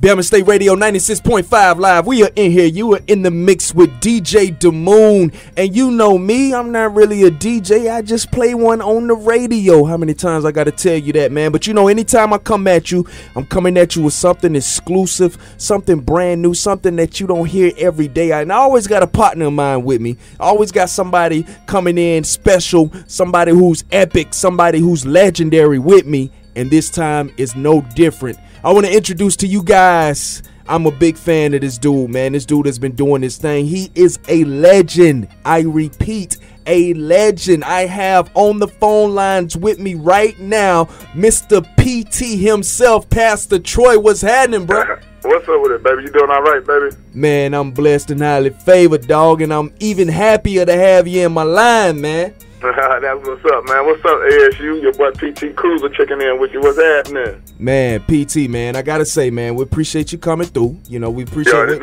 Bama State Radio 96.5 live. We are in here. You are in the mix with DJ DaMoon. And you know me, I'm not really a DJ. I just play one on the radio. How many times I got to tell you that, man? But you know, anytime I come at you, I'm coming at you with something exclusive, something brand new, something that you don't hear every day. And I always got a partner of mine with me. I always got somebody coming in special, somebody who's epic, somebody who's legendary with me. And this time is no different. I want to introduce to you guys, I'm a big fan of this dude, man. This dude has been doing this thing. He is a legend. I repeat, a legend. I have on the phone lines with me right now, Mr. PT himself, Pastor Troy. What's happening, bro? What's up with it, baby? You doing all right, baby? Man, I'm blessed and highly favored, dog, and I'm even happier to have you in my line, man. That's what's up, man. What's up, ASU? Your boy PT Cruiser checking in with you. What's happening? Man, PT, man, I gotta say, man, we appreciate you coming through. You know, we appreciate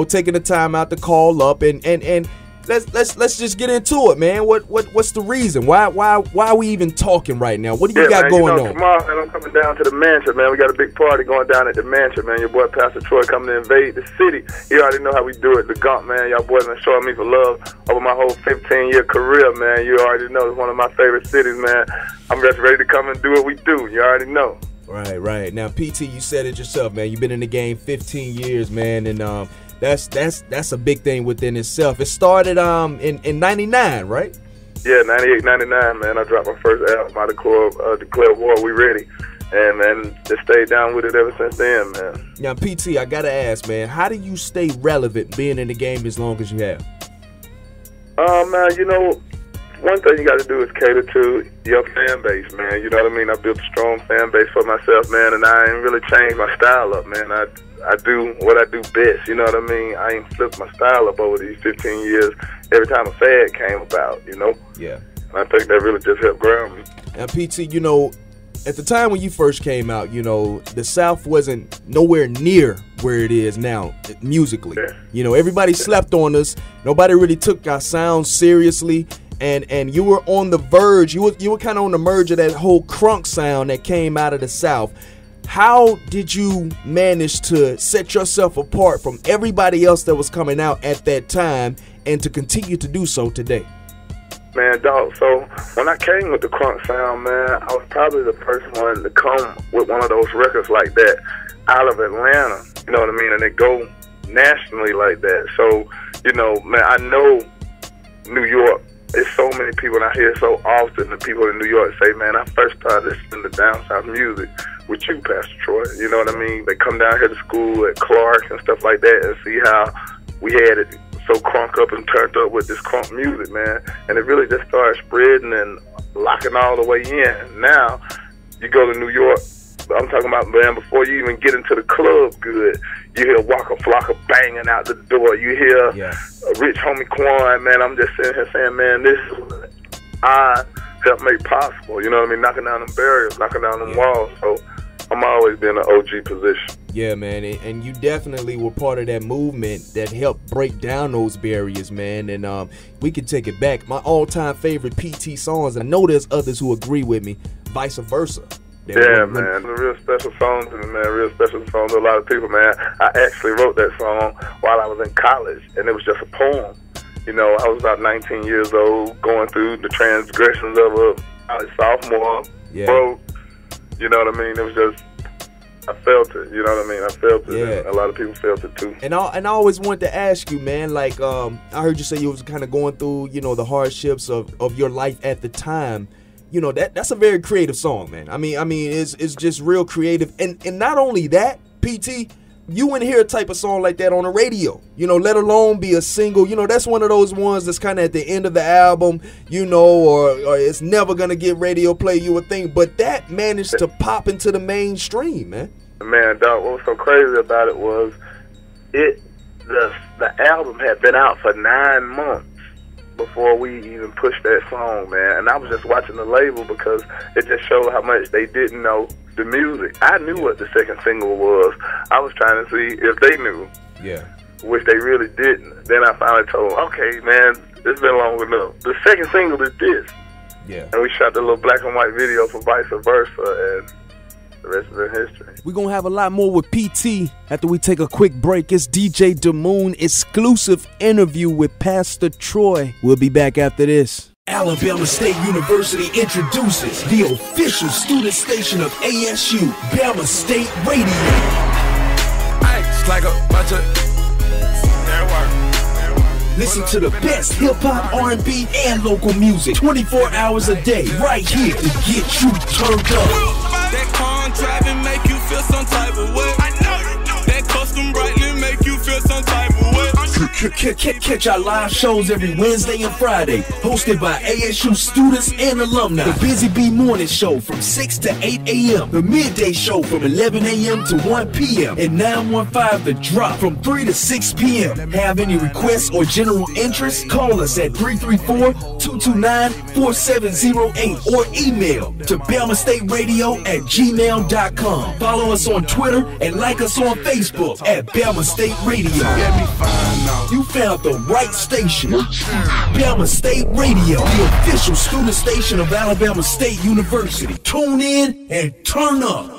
taking the time out to call up and let's just get into it, man. What's the reason? Why are we even talking right now? What do you got going on? Tomorrow, man, I'm coming down to the mansion, man. We got a big party going down at the mansion, man. Your boy Pastor Troy coming to invade the city. You already know how we do it. The Gump, man. Y'all boys been showing me for love over my whole 15-year career, man. You already know it's one of my favorite cities, man. I'm just ready to come and do what we do. You already know. Right. Now, PT, you said it yourself, man. You've been in the game 15 years, man, and That's a big thing within itself. It started in 99, right? Yeah, 98, 99, man. I dropped my first album out of Declare War, We Ready. And, man, just stayed down with it ever since then, man. Now, PT, I got to ask, man, how do you stay relevant being in the game as long as you have? Man, you know, one thing you got to do is cater to your fan base, man. You know what I mean? I built a strong fan base for myself, man, and I ain't really changed my style up, man. I do what I do best, you know what I mean? I ain't flipped my style up over these 15 years every time a fad came about, you know? Yeah. And I think that really just helped ground me. Now, PT, you know, at the time when you first came out, you know, the South wasn't nowhere near where it is now musically. Yeah. You know, everybody slept on us. Nobody really took our sound seriously. And you were on the verge. You were kind of on the merge of that whole crunk sound that came out of the South. How did you manage to set yourself apart from everybody else that was coming out at that time and to continue to do so today? Man, dog, so when I came with the crunk sound, man, I was probably the first one to come with one of those records like that out of Atlanta, you know what I mean? And they go nationally like that. So, you know, man, I know New York. There's so many people, and I hear so often the people in New York say, man, I first started listening to down south music with you, Pastor Troy. You know what I mean? They come down here to school at Clark and stuff like that and see how we had it so crunk up and turned up with this crunk music, man. And it really just started spreading and locking all the way in. Now, you go to New York, I'm talking about, man, before you even get into the club good, you hear Waka Flocka banging out the door. You hear Rich Homie Quan, man. I'm just sitting here saying, man, this is what I helped make possible. You know what I mean? Knocking down them barriers, knocking down them walls. So I'm always been in an OG position. Yeah, man, and you definitely were part of that movement that helped break down those barriers, man. And we can take it back. My all-time favorite PT songs, and I know there's others who agree with me, Vice Versa. Yeah, man, a real special song to me, man, real special song to a lot of people, man. I actually wrote that song while I was in college, and it was just a poem. You know, I was about 19 years old, going through the transgressions of a college sophomore, broke. You know what I mean? It was just, I felt it, you know what I mean? I felt it, and a lot of people felt it too. And I always wanted to ask you, man, like, I heard you say you was kind of going through, you know, the hardships of your life at the time. You know, that's a very creative song, man. I mean, it's just real creative. And not only that, PT, you wouldn't hear a type of song like that on the radio, you know, let alone be a single. You know, that's one of those ones that's kind of at the end of the album, you know, or it's never going to get radio play, you would think. But that managed to pop into the mainstream, man. Man, dog, what was so crazy about it was the album had been out for 9 months before we even pushed that song, man. And I was just watching the label because it just showed how much they didn't know the music. I knew what the second single was. I was trying to see if they knew. Yeah. Which they really didn't. Then I finally told them, okay, man, it's been long enough. The second single is this. Yeah. And we shot the little black and white video for Vice Versa, and The rest is in history. We're going to have a lot more with PT after we take a quick break. It's DJ DaMoon exclusive interview with Pastor Troy. We'll be back after this. Alabama State University introduces the official student station of ASU, Bama State Radio. It's like a bunch of Listen to the best hip-hop, R&B, and local music 24 hours a day right here to get you turned up. That car driving make you feel some type of way. I know you do. That custom brightly make you feel some type of way. Catch our live shows every Wednesday and Friday, hosted by ASU students and alumni. The Busy Bee Morning Show from 6 to 8 a.m. The Midday Show from 11 a.m. to 1 p.m. And 915 The Drop from 3 to 6 p.m. Have any requests or general interest? Call us at 334-229-4708 or email to BamaStateRadio@gmail.com. Follow us on Twitter and like us on Facebook at Bama State Radio. You found the right station. Bama State Radio, the official student station of Alabama State University. Tune in and turn up.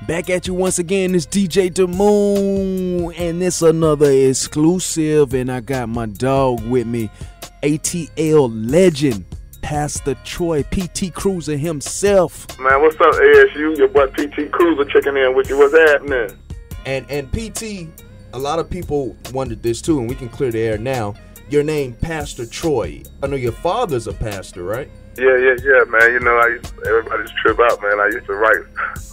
Back at you once again, it's DJ DaMoon, and it's another exclusive, and I got my dog with me, ATL legend, Pastor Troy, PT Cruiser himself. Man, what's up, ASU? Your boy PT Cruiser checking in with you. What's happening? And PT, a lot of people wondered this too, and we can clear the air now. Your name, Pastor Troy. I know your father's a pastor, right? Yeah, man. You know, everybody just trip out, man. I used to write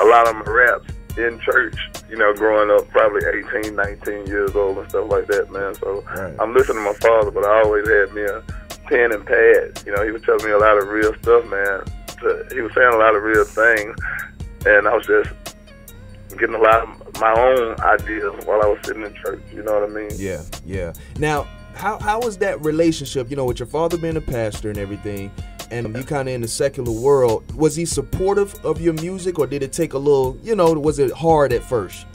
a lot of my raps in church, you know, growing up, probably 18, 19 years old and stuff like that, man. So right. I'm listening to my father, but I always had me a pen and pad. You know, he was telling me a lot of real stuff, man. He was saying a lot of real things, and I was just getting a lot of my own ideas while I was sitting in church, you know what I mean? Yeah. Now, how was that relationship, you know, with your father being a pastor and everything, and you kind of in the secular world? Was he supportive of your music, or did it take a little, you know, was it hard at first?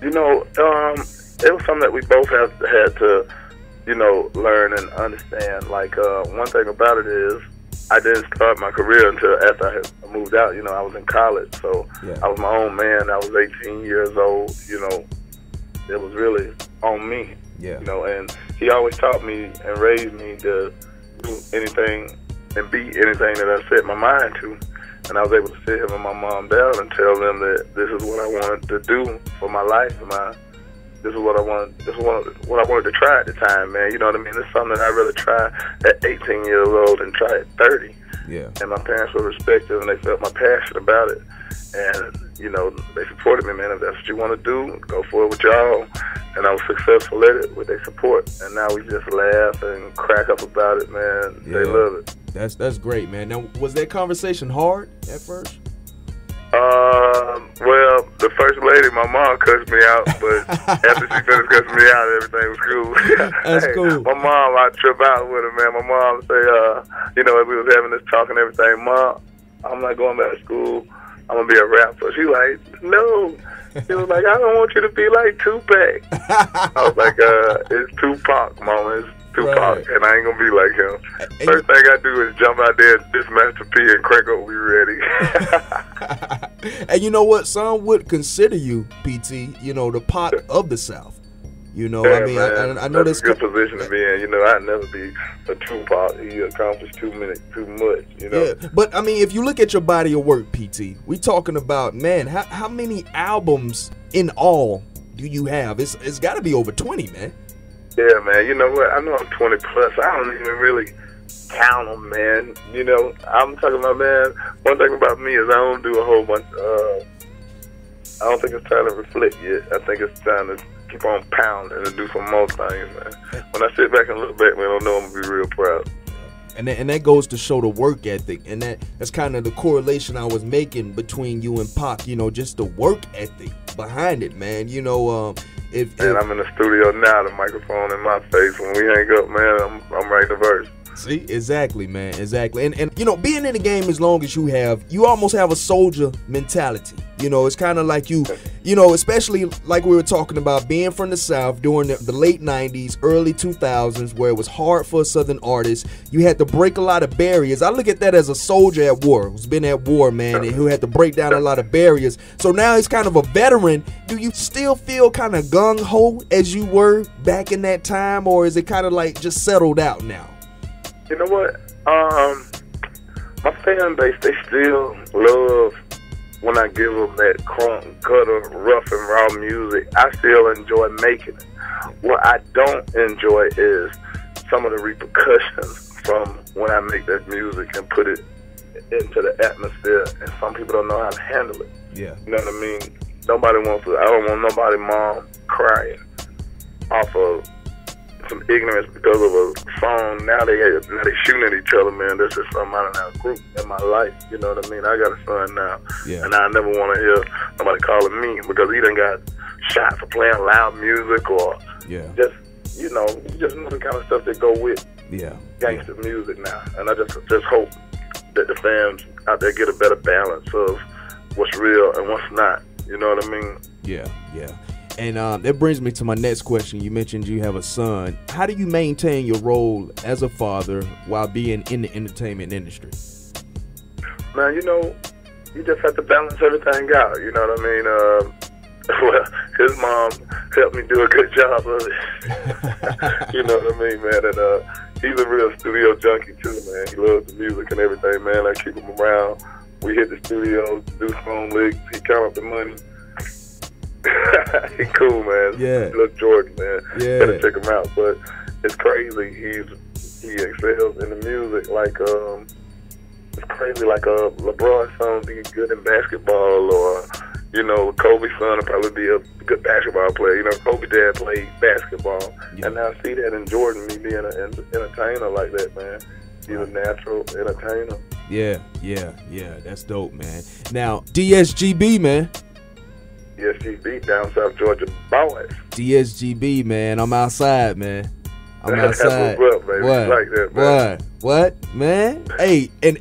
You know, it was something that we both had to, you know, learn and understand. Like, one thing about it is, I didn't start my career until after I had moved out. You know, I was in college, so I was my own man. I was 18 years old. You know, it was really on me. You know, and he always taught me and raised me to do anything and be anything that I set my mind to. And I was able to sit him and my mom down and tell them that this is what I wanted to do for my life. This is what I wanted. This is what I wanted to try at the time, man. You know what I mean? It's something that I really tried at 18 years old and tried at 30. And my parents were respectful, and they felt my passion about it. And, you know, they supported me, man. If that's what you want to do, go for it with y'all. And I was successful at it with their support. And now we just laugh and crack up about it, man. They love it. That's great, man. Now, was that conversation hard at first? Well, the first lady, my mom cussed me out, but after she finished cussing me out, everything was cool. That's cool. My mom, I trip out with her, man. My mom say, you know, as we was having this talk and everything, Mom, I'm not going back to school. I'm going to be a rapper. She like, no. She was like, I don't want you to be like Tupac. I was like, it's Tupac, Mama. It's Tupac, and I ain't gonna be like him. First thing I do is jump out there and diss Master P and crank up We Ready. And you know what? Some would consider you, PT, you know, the Pac of the South. You know, I mean, I know that's a good position to be in. You know, I'd never be a Tupac. He accomplished too much, you know. Yeah, but I mean, if you look at your body of work, PT, we talking about, man, how many albums in all do you have? It's got to be over 20, man. Yeah, man. You know what? I know I'm 20 plus. I don't even really count them, man. You know, I'm talking about, man, one thing about me is I don't do a whole bunch. I don't think it's time to reflect yet. I think it's time to keep on pounding and do some more things, man. When I sit back and look back, man, I know I'm going to be real proud. And that goes to show the work ethic, and that's kind of the correlation I was making between you and Pac, you know, just the work ethic behind it, man. You know, and I'm in the studio now, the microphone in my face. When we hang up, man, I'm writing the verse. See, exactly, man, exactly. And you know, being in the game as long as you have, you almost have a soldier mentality. You know, it's kind of like you know, especially like we were talking about being from the South during the late 90s, early 2000s, where it was hard for a Southern artist. You had to break a lot of barriers. I look at that as a soldier at war, who's been at war, man, and who had to break down a lot of barriers. So now he's kind of a veteran. Do you still feel kind of gung-ho as you were back in that time, or is it kind of like just settled out now? You know what? My fan base, they still love when I give them that crunk, gutter, rough and raw music. I still enjoy making it. What I don't enjoy is some of the repercussions from when I make that music and put it into the atmosphere, and some people don't know how to handle it. Yeah. You know what I mean? I don't want nobody mom crying off of some ignorance because of a song. Now they shooting at each other, man. This is something out of our group in my life. You know what I mean? I got a son now, and I never want to hear somebody calling me because he done got shot for playing loud music or just the kind of stuff that go with gangster music now. And I just hope that the fans out there get a better balance of what's real and what's not. You know what I mean? Yeah. And that brings me to my next question. You mentioned you have a son. How do you maintain your role as a father while being in the entertainment industry? Man, you know, you just have to balance everything out. You know what I mean? Well, his mom helped me do a good job of it. You know what I mean, man? And he's a real studio junkie too, man. He loves the music and everything, man. I keep him around. We hit the studio, do phone licks. He count up the money. He cool, man. Yeah. Look, Jordan, man. Yeah. Gotta check him out. But it's crazy. He excels in the music like it's crazy. Like LeBron's son be good in basketball, or you know, Kobe's son will probably be a good basketball player. You know, Kobe dad played basketball, and now I see that in Jordan, me being an entertainer like that, man. He's a natural entertainer. Yeah. That's dope, man. Now, DSGB, man. DSGB, down South Georgia boys. DSGB, man. I'm outside, man. I'm outside. What's up, baby? What? Like that, man. What, man? Hey, and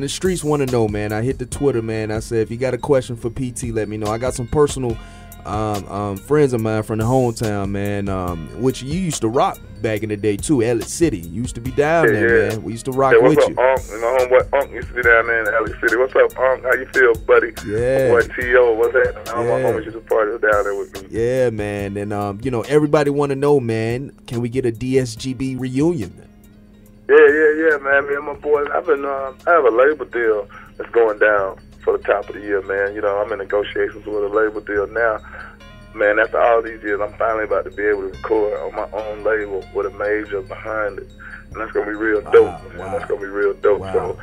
the streets want to know, man. I hit the Twitter, man. I said, if you got a question for PT, let me know. I got some personal friends of mine from the hometown, man, which you used to rock back in the day too. Elliott City, you used to be down there, man. We used to rock with you. What's up, Unc? My homeboy Unc used to be down there in Elliott City. What's up, Unc? How you feel, buddy? Yeah. Boy, T.O., what's that? My homies used to party down there with me. Yeah, man. And you know, everybody want to know, man, can we get a DSGB reunion? Yeah, man. Me and my boys, I have a label deal that's going down for the top of the year, man. You know, I'm in negotiations with a label deal now. Man, after all these years, I'm finally about to be able to record on my own label with a major behind it. And that's going to be real dope, man. Wow. That's going to be real dope. Wow. So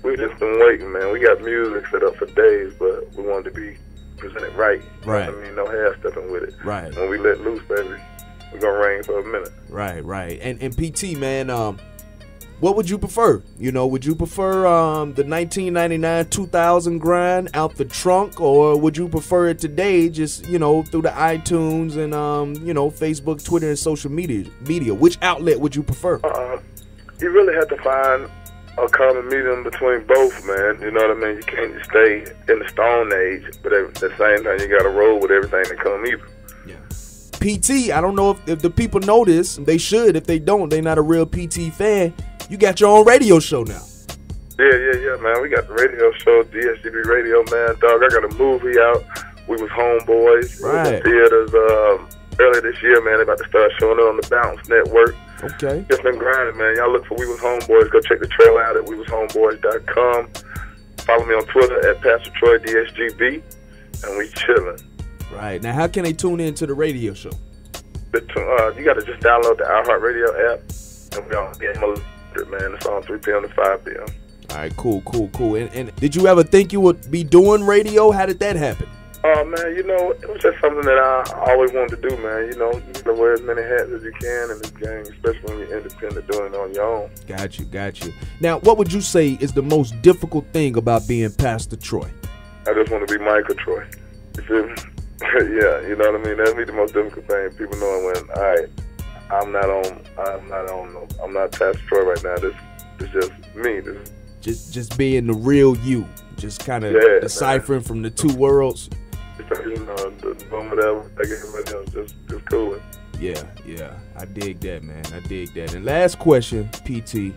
we've just been waiting, man. We got music set up for days, but we wanted to be presented right. Right. I mean, no half-stepping with it. Right. When we let loose, baby, we're going to reign for a minute. Right. And PT, man, what would you prefer? You know, would you prefer the 1999 2000 grind out the trunk, or would you prefer it today, just, you know, through the iTunes and, you know, Facebook, Twitter, and social media? Which outlet would you prefer? You really have to find a common medium between both, man. You know what I mean? You can't just stay in the Stone Age, but at the same time, you got to roll with everything that comes either. PT, I don't know if the people know this. They should. If they don't, they're not a real PT fan. You got your own radio show now. Yeah, man. We got the radio show, DSGB Radio, man. Dog, I got a movie out. We was Homeboys. Right. We was in theaters earlier this year, man. They about to start showing it on the Bounce Network. Okay. Just been grinding, man. Y'all look for We Was Homeboys. Go check the trailer out at wevashomeboys.com. Follow me on Twitter at Pastor Troy DSGB, and we chilling. Right. Now, how can they tune in to the radio show? You got to just download the iHeartRadio app, and we on Game, man. It's on 3 p.m. to 5 p.m. All right, cool. And did you ever think you would be doing radio? How did that happen? Oh, man, you know, it was just something that I always wanted to do, man. You know, you can wear as many hats as you can in this game, especially when you're independent doing it on your own. Got you. Now, what would you say is the most difficult thing about being Pastor Troy? I just want to be Michael Troy. You feel me? Yeah, you know what I mean? That'd be the most difficult thing. People knowing when, all right, I'm not Pastor Troy right now. This is just me. This is just being the real you, just kind of deciphering from the two worlds. You know, doing whatever, like everybody else, just cool. Yeah, I dig that, man. I dig that. And last question, PT,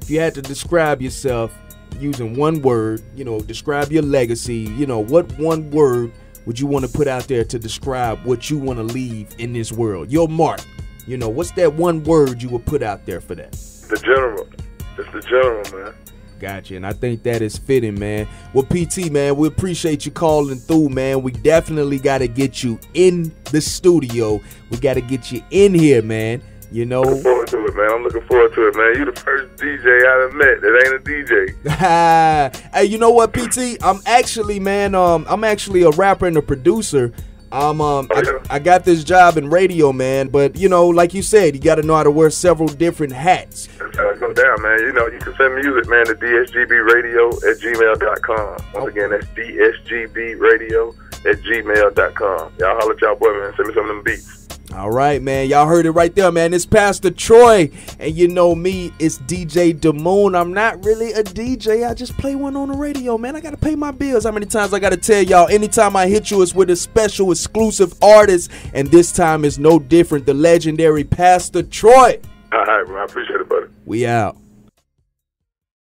if you had to describe yourself using one word, you know, describe your legacy, you know, what one word would you want to put out there to describe what you want to leave in this world? Your mark. You know, what's that one word you would put out there for that? The general. Just the general, man. Gotcha, and I think that is fitting, man. Well, PT, man, we appreciate you calling through, man. We definitely got to get you in the studio. We got to get you in here, man. You know. Looking forward to it, man. I'm looking forward to it, man. You the first DJ I done met that ain't a DJ. Hey, you know what, PT? I'm actually a rapper and a producer. I got this job in radio, man. But you know, like you said, you got to know how to wear several different hats. That's how it go down, man. You know, you can send music, man, to dsgbradio@gmail.com. Once again, that's dsgbradio@gmail.com. Y'all holler at y'all boy, man. Send me some of them beats. All right, man. Y'all heard it right there, man. It's Pastor Troy. And you know me, it's DJ DaMoon. I'm not really a DJ. I just play one on the radio, man. I got to pay my bills. How many times I got to tell y'all? Anytime I hit you, it's with a special exclusive artist. And this time is no different. The legendary Pastor Troy. All right, bro. I appreciate it, buddy. We out.